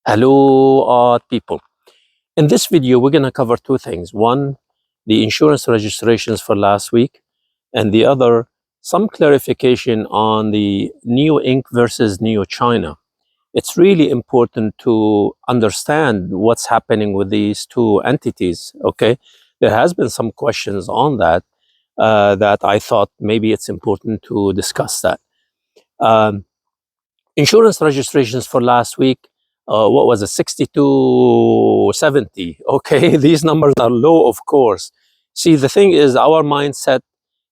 Hello, people. In this video, we're going to cover two things. One, the insurance registrations for last week, and the other, some clarification on the Nio Inc. versus Nio China. It's really important to understand what's happening with these two entities, okay? There has been some questions on that that I thought maybe it's important to discuss that. Um, Insurance registrations for last week, what was it, 6270? Okay, these numbers are low, of course. See, the thing is, our mindset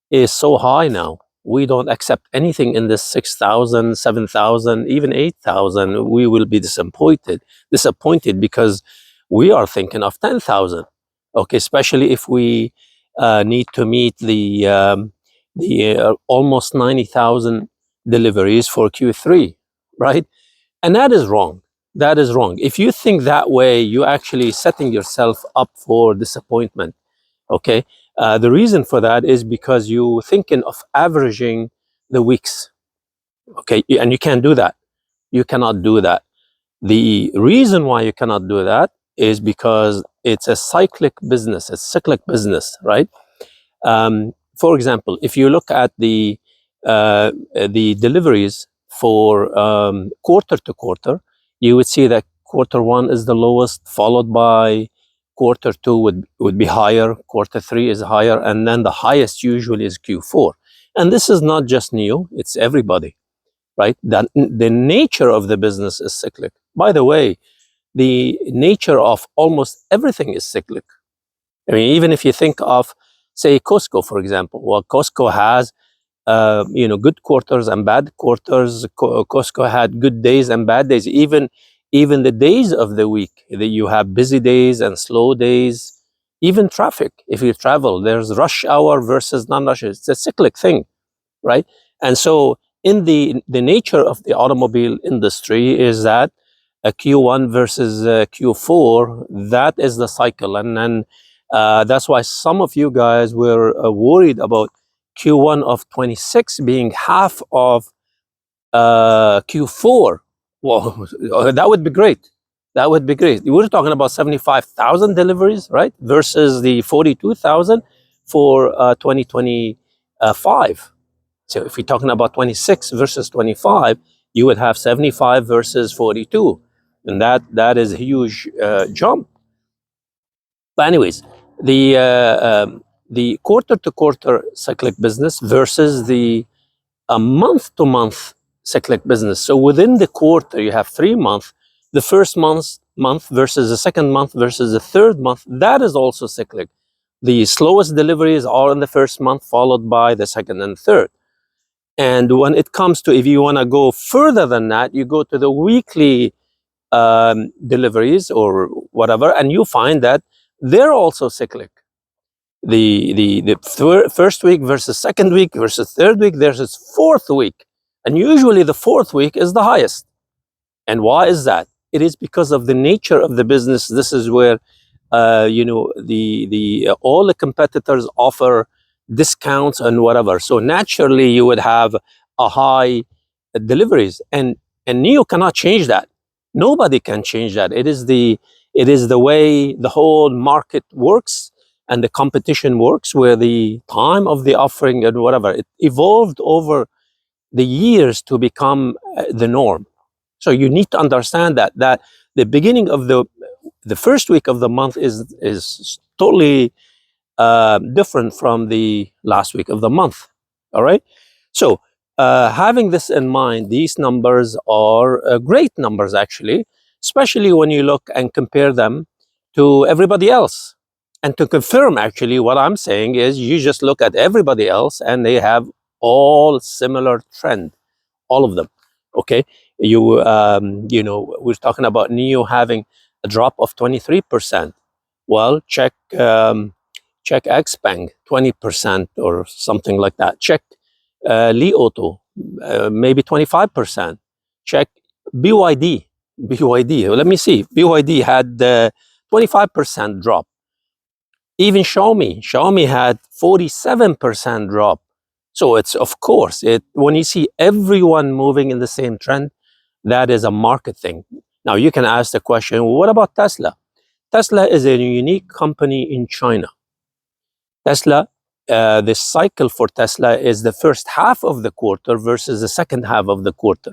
is so high now. We don't accept anything in this 6,000, 7,000, even 8,000. We will be disappointed because we are thinking of 10,000. Okay, especially if we need to meet the almost 90,000 deliveries for Q3, right? And that is wrong. That is wrong. If you think that way, you're actually setting yourself up for disappointment. Okay. The reason for that is because you're thinking of averaging the weeks. Okay. And you can't do that. You cannot do that. The reason why you cannot do that is because it's a cyclic business, right? For example, if you look at the deliveries for quarter to quarter, you would see that quarter one is the lowest, followed by quarter two would be higher, quarter three is higher, and then the highest usually is Q4. And this is not just Nio, it's everybody, right? The nature of the business is cyclic. By the way, the nature of almost everything is cyclic. I mean, even if you think of, say, Costco, for example. Well, Costco has, good quarters and bad quarters. Costco had good days and bad days. Even the days of the week, that you have busy days and slow days. Even traffic, if you travel, there's rush hour versus non-rush. It's a cyclic thing, right? And so, in the nature of the automobile industry is that a Q1 versus Q4, that is the cycle. And then that's why some of you guys were worried about Q1 of 26 being half of Q4. Well, that would be great. That would be great. We're talking about 75,000 deliveries, right? Versus the 42,000 for 2025. So if you're talking about 26 versus 25, you would have 75 versus 42. And that is a huge jump. But anyways, the quarter to quarter cyclic business versus the month to month cyclic business. So within the quarter, you have 3 months. The first month versus the second month versus the third month, that is also cyclic. The slowest deliveries are in the first month, followed by the second and third. And when it comes to, if you want to go further than that, you go to the weekly deliveries or whatever, and you find that they're also cyclic. The first week versus second week versus third week versus fourth week, and usually the fourth week is the highest. And why is that? It is because of the nature of the business. This is where all the competitors offer discounts and whatever. So naturally, you would have a high deliveries, and Nio cannot change that. Nobody can change that. It is the way the whole market works and the competition works, where the time of the offering and whatever, it evolved over the years to become the norm. So you need to understand that the beginning of the first week of the month is totally different from the last week of the month. All right. So having this in mind, these numbers are great numbers, actually, especially when you look and compare them to everybody else. And to confirm, actually, what I'm saying is, you just look at everybody else and they have all similar trend, all of them. Okay. We're talking about Nio having a drop of 23%. Well, check Xpeng, 20% or something like that. Check Li Auto, maybe 25%. Check BYD. Let me see. BYD had 25% drop. Even Xiaomi had 47% drop. So it's, of course, when you see everyone moving in the same trend, that is a market thing. Now you can ask the question, well, what about Tesla? Tesla is a unique company in China. Tesla, the cycle for Tesla is the first half of the quarter versus the second half of the quarter.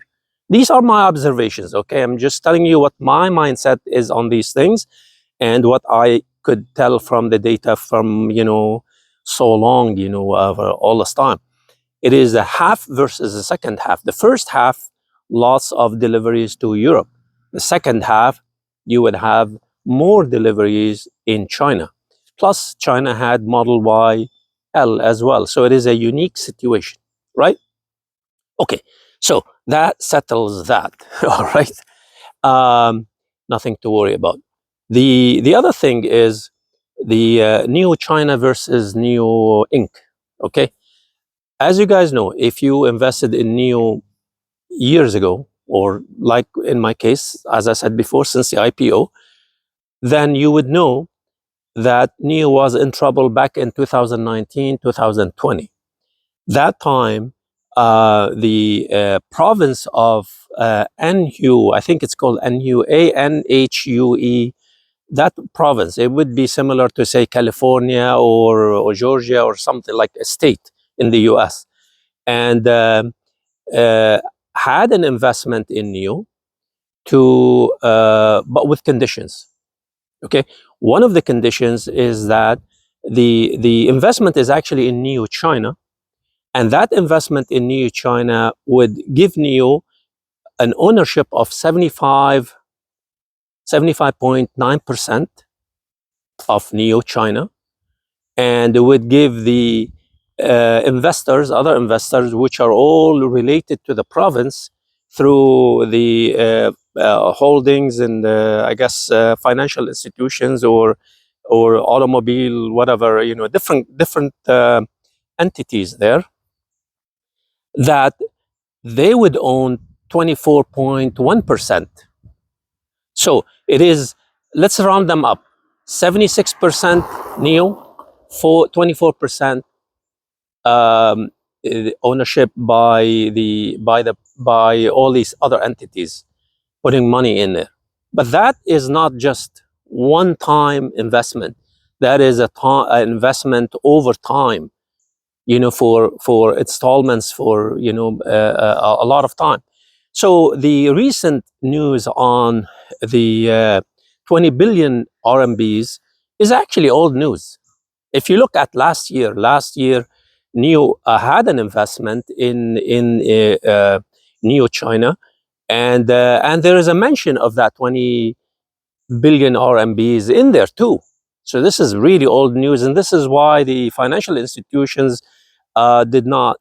These are my observations, okay? I'm just telling you what my mindset is on these things and what I could tell from the data from, so long, all this time. It is a half versus the second half. The first half, lots of deliveries to Europe. The second half, you would have more deliveries in China. Plus, China had Model Y L as well. So it is a unique situation, right? Okay, so that settles that. All right. Nothing to worry about. The other thing is the Nio China versus Nio Inc. Okay, as you guys know, if you invested in Nio years ago, or like in my case, as I said before, since the IPO, then you would know that Nio was in trouble back in 2019, 2020. That time, the province of NHUE, I think it's called NHUE, ANHUE, that province, it would be similar to, say, California or Georgia or something like a state in the US. And uh, had an investment in Nio but with conditions. Okay, one of the conditions is that the investment is actually in Nio China, and that investment in Nio China would give Nio an ownership of 75.9% of Nio China, and it would give the other investors, which are all related to the province through the holdings and I guess financial institutions or automobile, whatever, different entities there, that they would own 24.1%. So it is, let's round them up, 76% Nio, 24% ownership by all these other entities putting money in there. But that is not just one-time investment. That is an investment over time, for installments for a lot of time. So the recent news on the 20 billion RMBs is actually old news. If you look at last year, Nio had an investment in Nio China, and there is a mention of that 20 billion RMBs in there too. So this is really old news, and this is why the financial institutions did not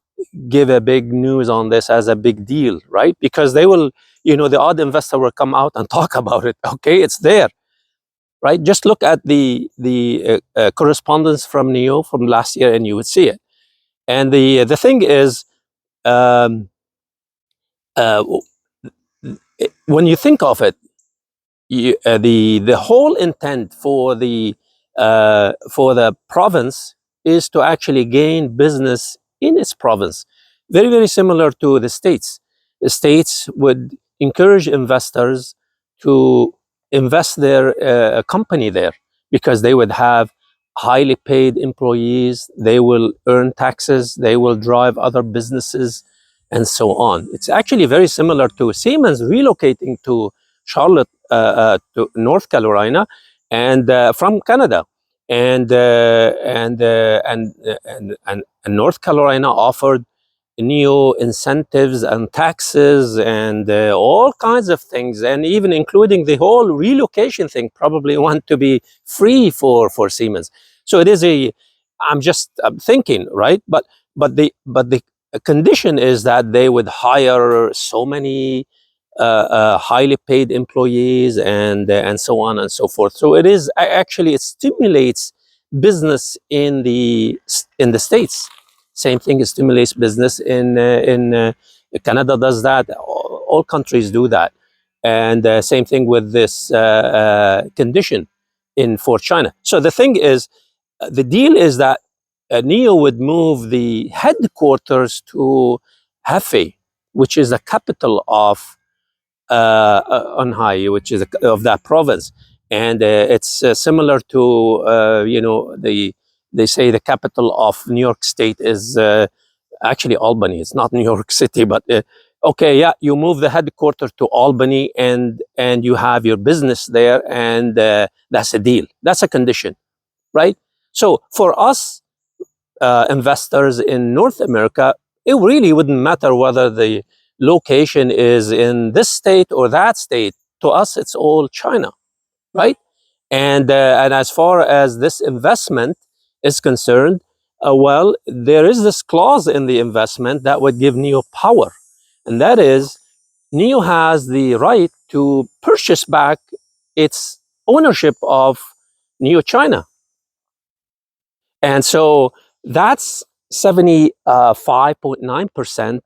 give a big news on this as a big deal, right? Because they will, the odd investor will come out and talk about it. Okay, it's there, right? Just look at the correspondence from Nio from last year, and you would see it. And the thing is, um, uh, when you think of it, the whole intent for the province is to actually gain business in its province, very very similar to the states. The states would encourage investors to invest their company there because they would have highly paid employees, they will earn taxes, they will drive other businesses, and so on. It's actually very similar to Siemens relocating to Charlotte, to North Carolina, and from Canada, and North Carolina offered new incentives and taxes and all kinds of things, and even including the whole relocation thing. Probably want to be free for Siemens. So it is a. I'm thinking, right, but the condition is that they would hire so many highly paid employees and so on and so forth. So it is actually, it stimulates business in the states. Same thing, it stimulates business in Canada. Does that? All countries do that, and same thing with this condition in for China. So the thing is, the deal is that Nio would move the headquarters to Hefei, which is the capital of on high, which is of that province, and it's similar to they say the capital of New York State is actually Albany. It's not New York City, but okay, yeah, you move the headquarters to Albany, and you have your business there, and that's a deal. That's a condition, right? So for us investors in North America, it really wouldn't matter whether the location is in this state or that state. To us, it's all China, right? And as far as this investment is concerned, well, there is this clause in the investment that would give Nio power, and that is Nio has the right to purchase back its ownership of Nio China. And so that's 75.9%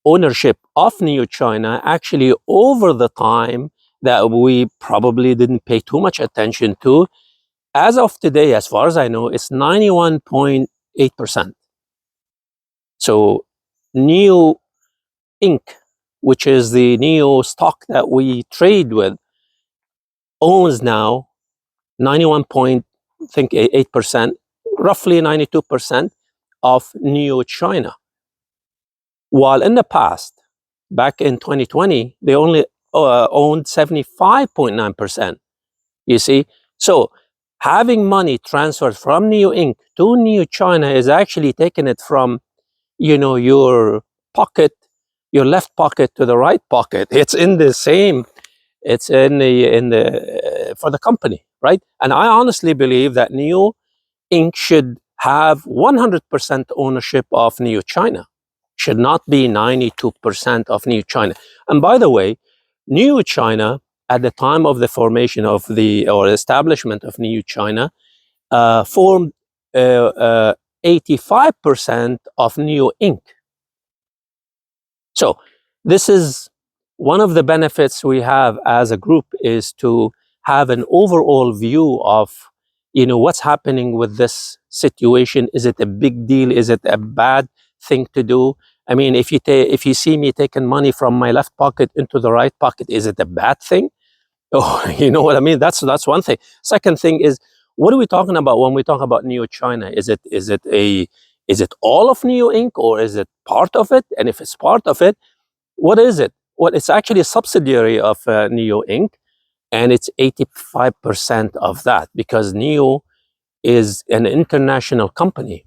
ownership of Nio China actually over the time that we probably didn't pay too much attention to. As of today, as far as I know, it's 91.8%. So Nio Inc., which is the Nio stock that we trade with, owns now 91.8%, roughly 92% of Nio China. While in the past, back in 2020, they only owned 75.9%. You see? So having money transferred from Nio Inc. to Nio China is actually taking it from, your pocket, your left pocket to the right pocket. It's in the same, it's in the for the company, right? And I honestly believe that Nio Inc. should have 100% ownership of Nio China, should not be 92% of Nio China. And by the way, Nio China, at the time of the formation of or establishment of Nio China, formed 85% of Nio Inc. So this is one of the benefits we have as a group, is to have an overall view of what's happening with this situation. Is it a big deal? Is it a bad thing to do? I mean, if you see me taking money from my left pocket into the right pocket, is it a bad thing? Oh, you know what I mean? That's one thing. Second thing is, what are we talking about when we talk about Nio China? Is it all of Nio Inc., or is it part of it? And if it's part of it, what is it? Well, it's actually a subsidiary of Nio Inc., and it's 85% of that, because Nio is an international company,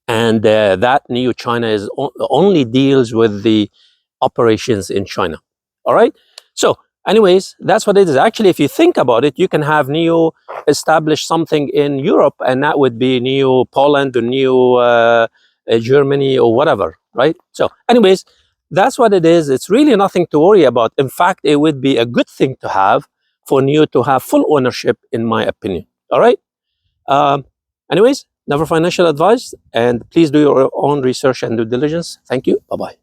and that Nio China only deals with the operations in China. All right. So, anyways, that's what it is. Actually, if you think about it, you can have Nio establish something in Europe, and that would be Nio Poland or Nio Germany or whatever, right? So, anyways, that's what it is. It's really nothing to worry about. In fact, it would be a good thing to have for Nio to have full ownership, in my opinion. All right. Um, anyways, never financial advice, and please do your own research and due diligence. Thank you. Bye bye.